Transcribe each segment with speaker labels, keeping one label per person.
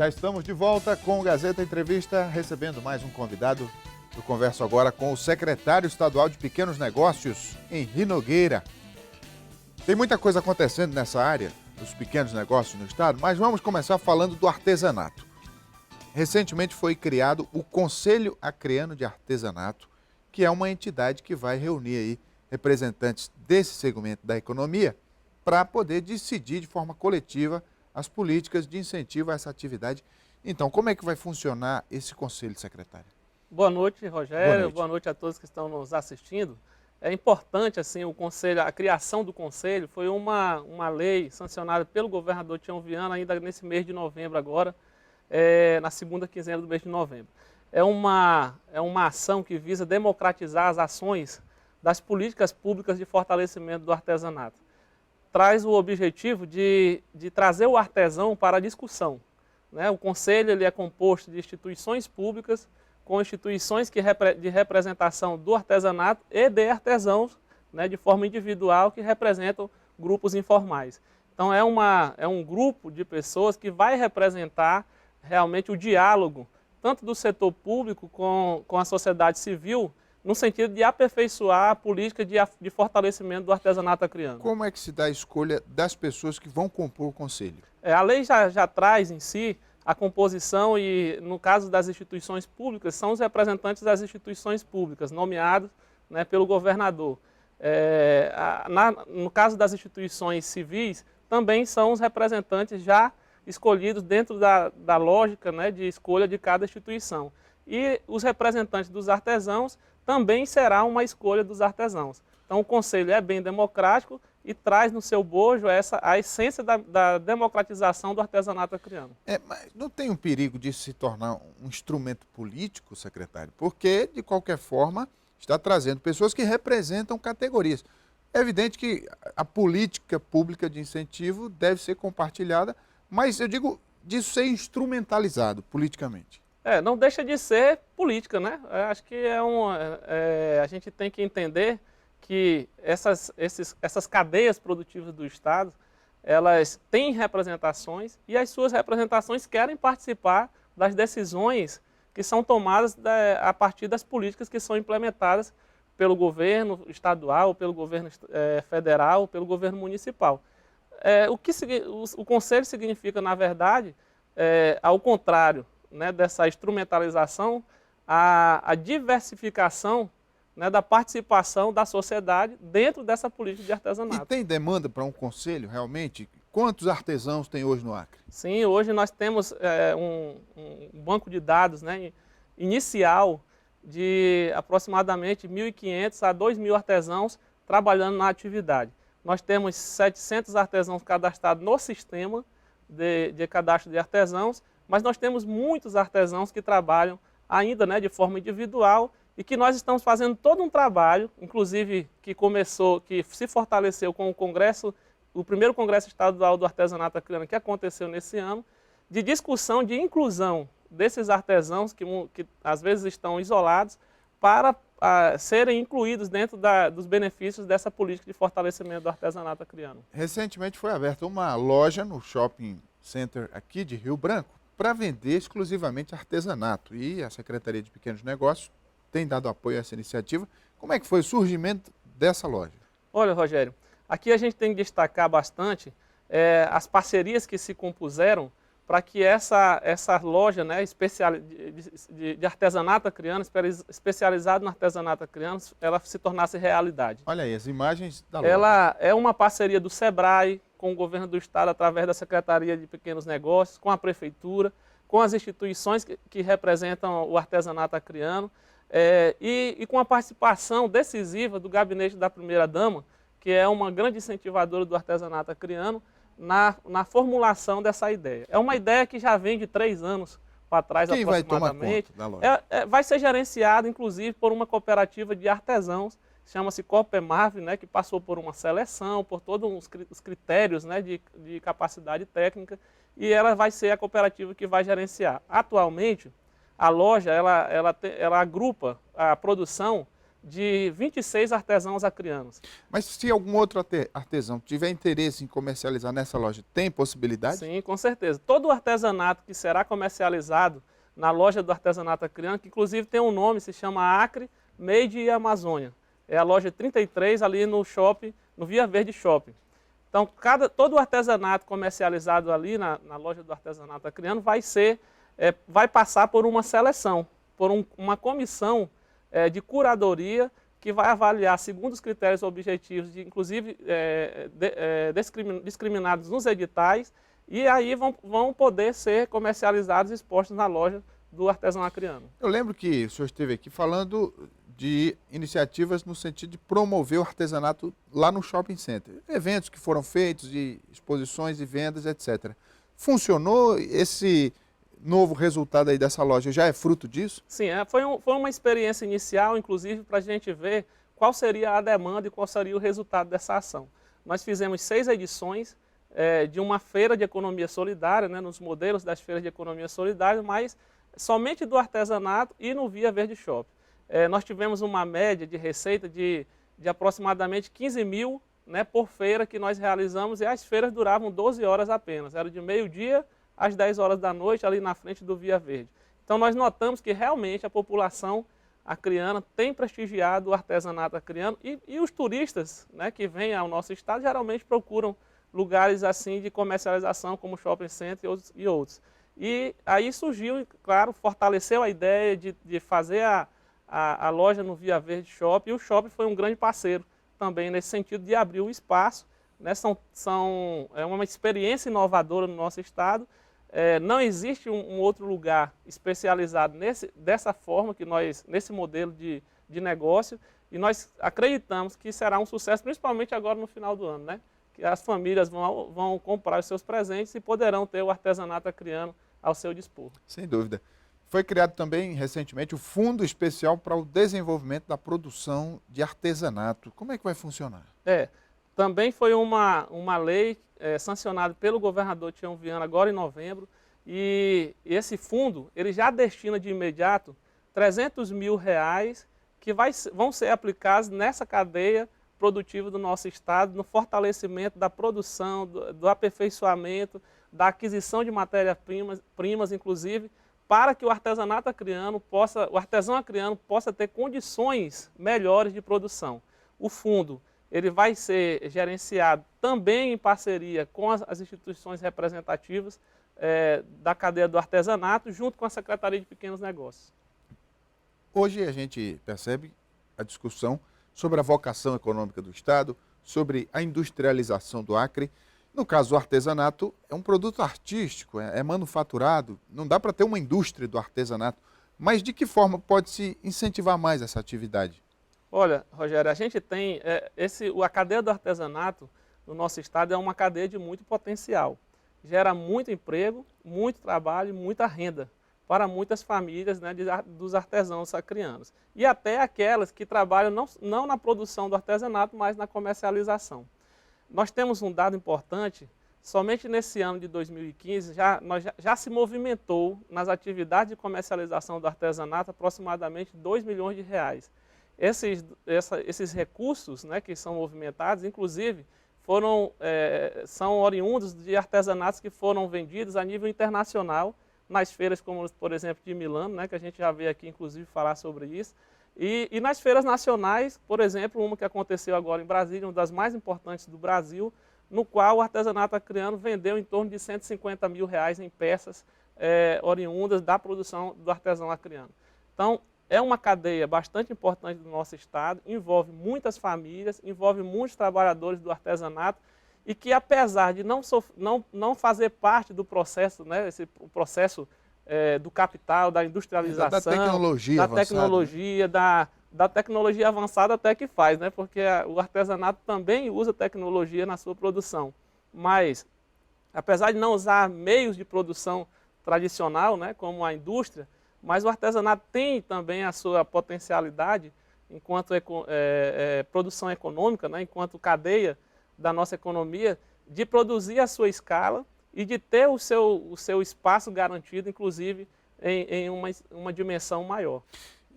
Speaker 1: Já estamos de volta com o Gazeta Entrevista, recebendo mais um convidado. Eu converso agora com o secretário estadual de Pequenos Negócios, Henri Nogueira. Tem muita coisa acontecendo nessa área, dos pequenos negócios no estado, mas vamos começar falando do artesanato. Recentemente foi criado o Conselho Acreano de Artesanato, que é uma entidade que vai reunir aí representantes desse segmento da economia para poder decidir de forma coletiva as políticas de incentivo a essa atividade. Então, como é que vai funcionar esse conselho, secretário?
Speaker 2: Boa noite, Rogério.
Speaker 1: Boa noite
Speaker 2: A todos que estão nos assistindo. É importante, assim, o conselho, a criação do conselho foi uma lei sancionada pelo governador Tião Viana ainda nesse mês de novembro agora, na segunda quinzena do mês de novembro. É uma ação que visa democratizar as ações das políticas públicas de fortalecimento do artesanato. Traz o objetivo de trazer o artesão para a discussão, né? O conselho ele é composto de instituições públicas, com instituições de representação do artesanato e de artesãos, né, de forma individual, que representam grupos informais. Então é um grupo de pessoas que vai representar realmente o diálogo, tanto do setor público com a sociedade civil, no sentido de aperfeiçoar a política de fortalecimento do artesanato acreano.
Speaker 1: Como é que se dá a escolha das pessoas que vão compor o conselho?
Speaker 2: A lei já traz em si a composição e, no caso das instituições públicas, são os representantes das instituições públicas, nomeados, né, pelo governador. No caso das instituições civis, também são os representantes já escolhidos dentro da lógica, né, de escolha de cada instituição. E os representantes dos artesãos também será uma escolha dos artesãos. Então o conselho é bem democrático e traz no seu bojo a essência da democratização do artesanato acreano.
Speaker 1: Mas não tem um perigo de se tornar um instrumento político, secretário? Porque, de qualquer forma, está trazendo pessoas que representam categorias. É evidente que a política pública de incentivo deve ser compartilhada, mas eu digo disso ser instrumentalizado politicamente.
Speaker 2: Não deixa de ser política, né? Acho que a gente tem que entender que essas cadeias produtivas do Estado, elas têm representações e as suas representações querem participar das decisões que são tomadas a partir das políticas que são implementadas pelo governo estadual, pelo governo federal, pelo governo municipal. O conselho significa, na verdade, ao contrário, né, dessa instrumentalização, a diversificação, né, da participação da sociedade dentro dessa política de artesanato.
Speaker 1: E tem demanda para um conselho, realmente? Quantos artesãos tem hoje no Acre?
Speaker 2: Sim, hoje nós temos um banco de dados, né, inicial de aproximadamente 1.500 a 2.000 artesãos trabalhando na atividade. Nós temos 700 artesãos cadastrados no sistema de cadastro de artesãos, mas nós temos muitos artesãos que trabalham ainda, né, de forma individual e que nós estamos fazendo todo um trabalho, inclusive que se fortaleceu com o primeiro Congresso Estadual do Artesanato Acreano que aconteceu nesse ano, de discussão, de inclusão desses artesãos que às vezes estão isolados para serem incluídos dentro dos benefícios dessa política de fortalecimento do artesanato acreano.
Speaker 1: Recentemente foi aberta uma loja no Shopping Center aqui de Rio Branco para vender exclusivamente artesanato. E a Secretaria de Pequenos Negócios tem dado apoio a essa iniciativa. Como é que foi o surgimento dessa loja?
Speaker 2: Olha, Rogério, aqui a gente tem que destacar bastante as parcerias que se compuseram para que essa loja, né, de artesanato acreano, especializada no artesanato acreano, ela se tornasse realidade.
Speaker 1: Olha aí, as imagens da loja.
Speaker 2: Ela é uma parceria do SEBRAE com o governo do estado, através da Secretaria de Pequenos Negócios, com a prefeitura, com as instituições que representam o artesanato acreano, e com a participação decisiva do gabinete da primeira-dama, que é uma grande incentivadora do artesanato acreano, na formulação dessa ideia. É uma ideia que já vem de 3 anos para trás,
Speaker 1: Quem
Speaker 2: aproximadamente.
Speaker 1: vai tomar conta da loja?
Speaker 2: Vai ser gerenciada, inclusive, por uma cooperativa de artesãos, chama-se Copemarv, né, que passou por uma seleção, por todos os critérios, né, de capacidade técnica, e ela vai ser a cooperativa que vai gerenciar. Atualmente, a loja ela agrupa a produção de 26 artesãos acrianos.
Speaker 1: Mas se algum outro artesão tiver interesse em comercializar nessa loja, tem possibilidade?
Speaker 2: Sim, com certeza. Todo o artesanato que será comercializado na loja do artesanato acriano, que inclusive tem um nome, se chama Acre Made e Amazônia. É a loja 33 ali no shopping, no Via Verde Shopping. Então, todo o artesanato comercializado ali na loja do artesanato acriano vai passar por uma seleção, por uma comissão de curadoria que vai avaliar, segundo os critérios objetivos, inclusive discriminados nos editais, e aí vão poder ser comercializados e expostos na loja do artesão acriano.
Speaker 1: Eu lembro que o senhor esteve aqui falando de iniciativas no sentido de promover o artesanato lá no shopping center. Eventos que foram feitos, de exposições e vendas, etc. Funcionou? Esse novo resultado aí dessa loja já é fruto disso?
Speaker 2: Sim, foi uma experiência inicial, inclusive, para a gente ver qual seria a demanda e qual seria o resultado dessa ação. Nós fizemos 6 edições de uma feira de economia solidária, né, nos modelos das feiras de economia solidária, mas somente do artesanato e no Via Verde Shopping. Nós tivemos uma média de receita de aproximadamente 15 mil, né, por feira que nós realizamos, e as feiras duravam 12 horas apenas, era de meio-dia às 10 horas da noite, ali na frente do Via Verde. Então nós notamos que realmente a população acriana tem prestigiado o artesanato acriano e os turistas, né, que vêm ao nosso estado geralmente procuram lugares assim de comercialização como shopping center e outros. E aí surgiu, claro, fortaleceu a ideia de fazer a loja no Via Verde Shopping, e o shopping foi um grande parceiro também nesse sentido de abrir o espaço, né? É uma experiência inovadora no nosso estado. Não existe um outro lugar especializado dessa forma, nesse modelo de negócio, e nós acreditamos que será um sucesso, principalmente agora no final do ano, né? Que as famílias vão comprar os seus presentes e poderão ter o artesanato acriano ao seu dispor.
Speaker 1: Sem dúvida. Foi criado também recentemente o Fundo Especial para o Desenvolvimento da Produção de Artesanato. Como é que vai funcionar?
Speaker 2: Também foi uma lei sancionada pelo governador Tião Viana agora em novembro, e esse fundo ele já destina de imediato R$300 mil que vão ser aplicados nessa cadeia produtiva do nosso estado, no fortalecimento da produção, do aperfeiçoamento, da aquisição de matérias-primas, inclusive, para que o artesanato acriano o artesão acriano possa ter condições melhores de produção. O fundo ele vai ser gerenciado também em parceria com as instituições representativas da cadeia do artesanato, junto com a Secretaria de Pequenos Negócios.
Speaker 1: Hoje a gente percebe a discussão sobre a vocação econômica do Estado, sobre a industrialização do Acre. No caso, o artesanato é um produto artístico, é manufaturado, não dá para ter uma indústria do artesanato. Mas de que forma pode-se incentivar mais essa atividade?
Speaker 2: Olha, Rogério, a gente tem, a cadeia do artesanato no nosso estado é uma cadeia de muito potencial. Gera muito emprego, muito trabalho e muita renda para muitas famílias, né, dos artesãos acrianos. E até aquelas que trabalham não na produção do artesanato, mas na comercialização. Nós temos um dado importante, somente nesse ano de 2015, já se movimentou nas atividades de comercialização do artesanato aproximadamente R$2 milhões. Esses recursos, né, que são movimentados, inclusive, são oriundos de artesanatos que foram vendidos a nível internacional, nas feiras como, por exemplo, de Milano, né, que a gente já veio aqui, inclusive, falar sobre isso. E nas feiras nacionais, por exemplo, uma que aconteceu agora em Brasília, uma das mais importantes do Brasil, no qual o artesanato acriano vendeu em torno de R$150 mil em peças oriundas da produção do artesão acriano. Então, é uma cadeia bastante importante do nosso estado, envolve muitas famílias, envolve muitos trabalhadores do artesanato, e que apesar de não fazer parte do processo, né, o processo do capital, da industrialização, da tecnologia avançada até que faz, né, porque o artesanato também usa tecnologia na sua produção. Mas, apesar de não usar meios de produção tradicional, né, como a indústria, mas o artesanato tem também a sua potencialidade enquanto produção econômica, né, enquanto cadeia da nossa economia, de produzir a sua escala e de ter o seu espaço garantido, inclusive, em uma dimensão maior.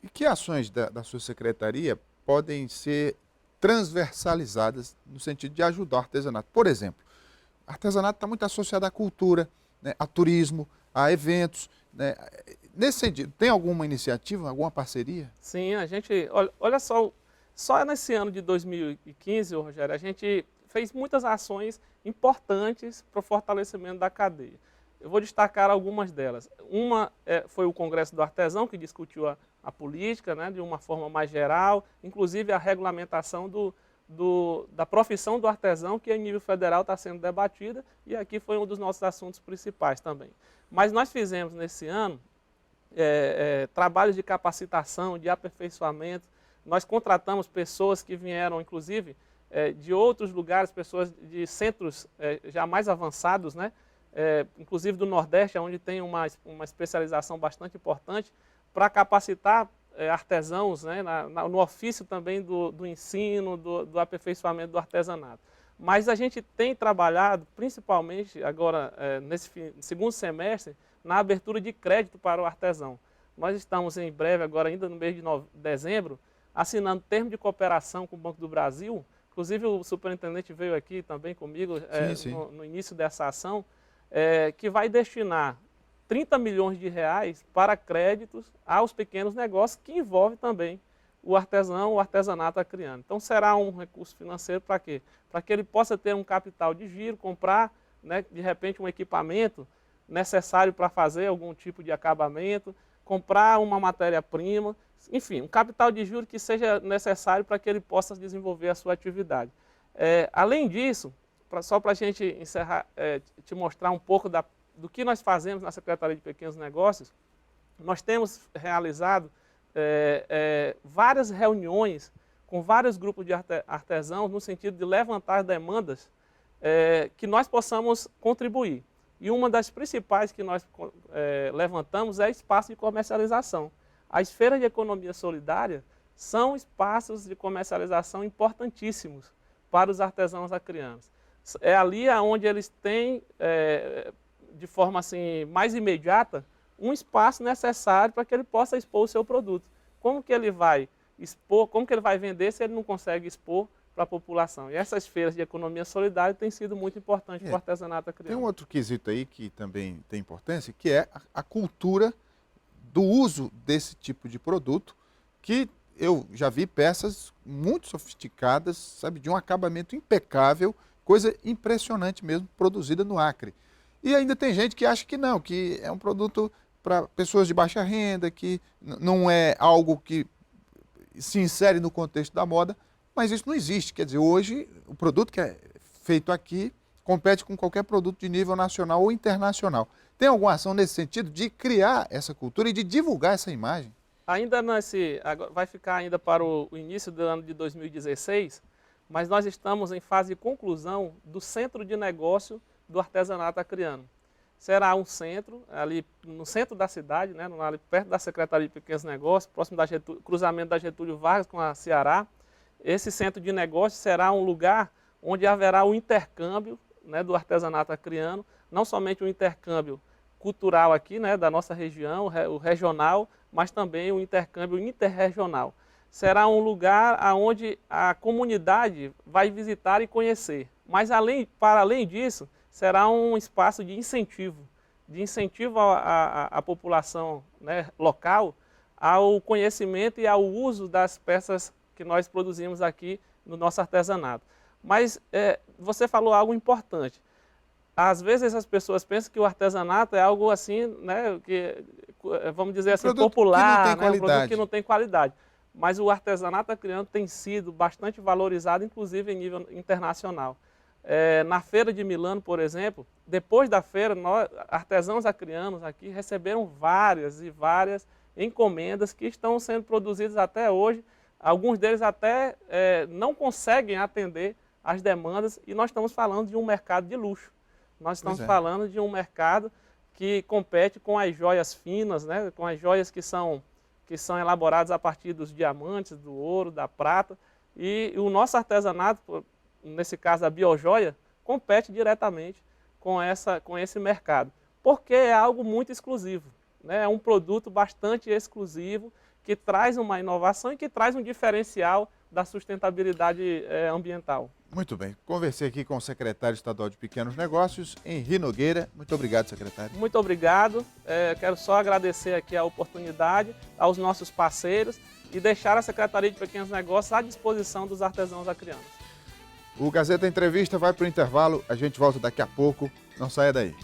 Speaker 1: E que ações da sua secretaria podem ser transversalizadas no sentido de ajudar o artesanato. Por exemplo, o artesanato está muito associado à cultura, né, a turismo, a eventos, né? Nesse sentido, tem alguma iniciativa, alguma parceria?
Speaker 2: Sim, a gente, olha só nesse ano de 2015, ô Rogério, a gente fez muitas ações importantes para o fortalecimento da cadeia. Eu vou destacar algumas delas. Uma foi o Congresso do Artesão, que discutiu a política, né, de uma forma mais geral, inclusive a regulamentação da profissão do artesão, que em nível federal está sendo debatida, e aqui foi um dos nossos assuntos principais também. Mas nós fizemos nesse ano trabalhos de capacitação, de aperfeiçoamento. Nós contratamos pessoas que vieram, inclusive, de outros lugares, pessoas de centros já mais avançados, né? Inclusive do Nordeste, onde tem uma especialização bastante importante, para capacitar artesãos, né? No ofício também do ensino, do aperfeiçoamento do artesanato. Mas a gente tem trabalhado, principalmente agora, nesse segundo semestre, na abertura de crédito para o artesão. Nós estamos em breve, agora ainda no mês de dezembro, assinando termo de cooperação com o Banco do Brasil. Inclusive o superintendente veio aqui também comigo no início dessa ação, que vai destinar 30 milhões de reais para créditos aos pequenos negócios, que envolve também o artesão, o artesanato acreano. Então será um recurso financeiro para quê? Para que ele possa ter um capital de giro, comprar, né, de repente um equipamento necessário para fazer algum tipo de acabamento, comprar uma matéria-prima, enfim, um capital de giro que seja necessário para que ele possa desenvolver a sua atividade. Além disso, só para a gente encerrar, te mostrar um pouco do que nós fazemos na Secretaria de Pequenos Negócios, nós temos realizado várias reuniões com vários grupos de artesãos no sentido de levantar demandas que nós possamos contribuir. E uma das principais que nós levantamos é espaço de comercialização. As feiras de economia solidária são espaços de comercialização importantíssimos para os artesãos acreanos. É ali onde eles têm, de forma assim, mais imediata, um espaço necessário para que ele possa expor o seu produto. Como que ele vai expor, como que ele vai vender se ele não consegue expor para a população? E essas feiras de economia solidária têm sido muito importantes para o artesanato acreano.
Speaker 1: Tem um outro quesito aí que também tem importância, que é a cultura do uso desse tipo de produto, que eu já vi peças muito sofisticadas, sabe, de um acabamento impecável, coisa impressionante mesmo, produzida no Acre. E ainda tem gente que acha que não, que é um produto para pessoas de baixa renda, que não é algo que se insere no contexto da moda, mas isso não existe. Quer dizer, hoje o produto que é feito aqui compete com qualquer produto de nível nacional ou internacional. Tem alguma ação nesse sentido de criar essa cultura e de divulgar essa imagem?
Speaker 2: Vai ficar ainda para o início do ano de 2016, mas nós estamos em fase de conclusão do Centro de Negócio do Artesanato Acreano. Será um centro, ali no centro da cidade, né, ali perto da Secretaria de Pequenos Negócios, próximo da cruzamento da Getúlio Vargas com a Ceará. Esse centro de negócio será um lugar onde haverá o intercâmbio, né, do artesanato acreano, não somente o intercâmbio cultural aqui, né, da nossa região, o regional, mas também o intercâmbio interregional. Será um lugar onde a comunidade vai visitar e conhecer. Mas para além disso, será um espaço de incentivo à população, né, local, ao conhecimento e ao uso das peças que nós produzimos aqui no nosso artesanato. Mas você falou algo importante. Às vezes as pessoas pensam que o artesanato é algo assim, né, que, vamos dizer assim, popular, né, um produto que não tem qualidade. Mas o artesanato acreano tem sido bastante valorizado, inclusive em nível internacional. Na Feira de Milano, por exemplo, depois da feira, artesãos acreanos aqui receberam várias e várias encomendas que estão sendo produzidas até hoje. Alguns deles até não conseguem atender às demandas, e nós estamos falando de um mercado de luxo. Nós estamos falando de um mercado que compete com as joias finas, né, com as joias que são elaboradas a partir dos diamantes, do ouro, da prata. E o nosso artesanato, nesse caso a biojoia, compete diretamente com esse mercado, porque é algo muito exclusivo, né? É um produto bastante exclusivo que traz uma inovação e que traz um diferencial da sustentabilidade ambiental.
Speaker 1: Muito bem. Conversei aqui com o secretário estadual de Pequenos Negócios, Henri Nogueira. Muito obrigado, secretário.
Speaker 2: Muito obrigado. Quero só agradecer aqui a oportunidade aos nossos parceiros e deixar a Secretaria de Pequenos Negócios à disposição dos artesãos acreanos.
Speaker 1: O Gazeta Entrevista vai para o intervalo. A gente volta daqui a pouco. Não saia daí.